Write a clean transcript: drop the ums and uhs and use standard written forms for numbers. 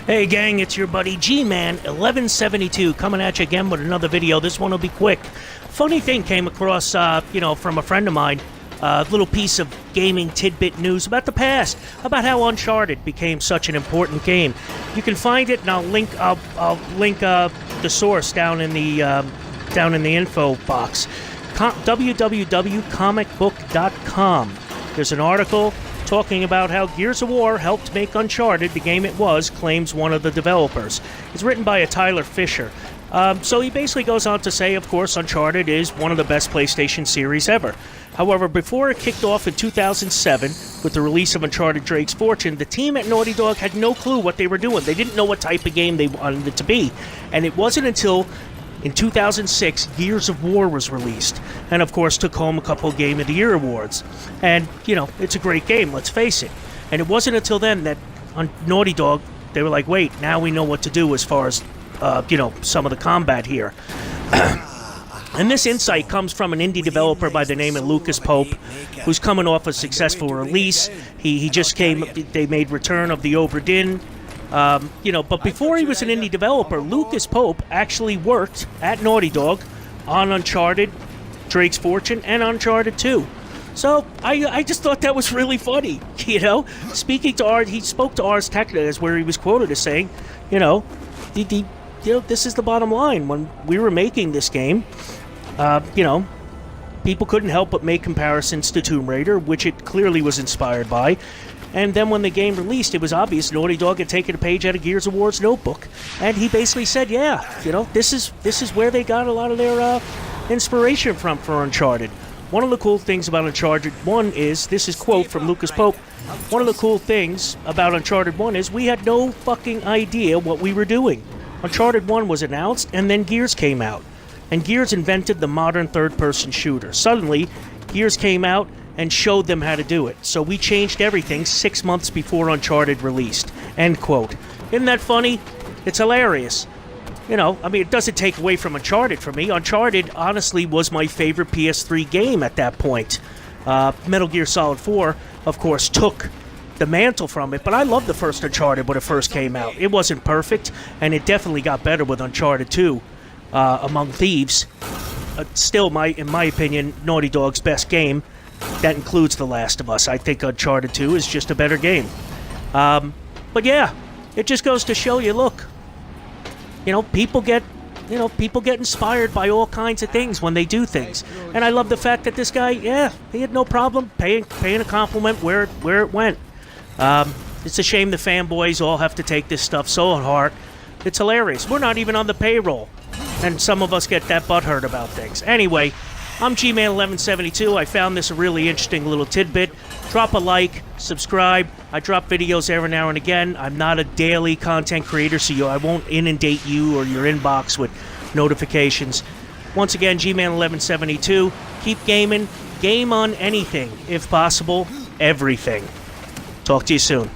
Hey gang, it's your buddy G-Man 1172 coming at you again with another video. This one will be quick. Funny thing came across, from a friend of mine. A little piece of gaming tidbit news about the past, about how Uncharted became such an important game. You can find it, and I'll link the source down in the info box. www.comicbook.com. There's an article talking about how Gears of War helped make Uncharted the game it was, claims one of the developers. It's written by a Tyler Fisher. So he basically goes on to say, of course, Uncharted is one of the best PlayStation series ever. However, before it kicked off in 2007 with the release of Uncharted Drake's Fortune, the team at Naughty Dog had no clue what they were doing. They didn't know what type of game they wanted it to be. And it wasn't until in 2006, Gears of War was released, and of course took home a couple of Game of the Year awards. And, it's a great game, let's face it. And it wasn't until then that on Naughty Dog, they were like, wait, now we know what to do as far as, some of the combat here. And this insight comes from an indie developer by the name of Lucas Pope, who's coming off a successful release. He just they made Return of the Obra Dinn. But before he was an indie developer, Lucas Pope actually worked at Naughty Dog on Uncharted, Drake's Fortune, and Uncharted 2. So I just thought that was really funny, Speaking to Ars, he spoke to Ars Technica, as where he was quoted as saying, this is the bottom line. When we were making this game, people couldn't help but make comparisons to Tomb Raider, which it clearly was inspired by. And then when the game released, it was obvious Naughty Dog had taken a page out of Gears of War's notebook. And he basically said, this is where they got a lot of their inspiration from for Uncharted. One of the cool things about Uncharted 1 is, this is quote from Lucas Pope, one of the cool things about Uncharted 1 is we had no fucking idea what we were doing. Uncharted 1 was announced, and then Gears came out. And Gears invented the modern third-person shooter. Suddenly, Gears came out and showed them how to do it. So we changed everything 6 months before Uncharted released. End quote. Isn't that funny? It's hilarious. It doesn't take away from Uncharted for me. Uncharted, honestly, was my favorite PS3 game at that point. Metal Gear Solid 4, of course, took the mantle from it, but I loved the first Uncharted when it first came out. It wasn't perfect, and it definitely got better with Uncharted 2, Among Thieves. Still, in my opinion, Naughty Dog's best game. That includes The Last of Us. I think Uncharted 2 is just a better game. But yeah, it just goes to show you, look, people get inspired by all kinds of things when they do things. And I love the fact that this guy, he had no problem paying a compliment where it went. It's a shame the fanboys all have to take this stuff so on heart. It's hilarious. We're not even on the payroll, and some of us get that butthurt about things. Anyway, I'm G-Man 1172. I found this a really interesting little tidbit. Drop a like, subscribe. I drop videos every now and again. I'm not a daily content creator, so I won't inundate you or your inbox with notifications. Once again, G-Man 1172. Keep gaming. Game on anything. If possible, everything. Talk to you soon.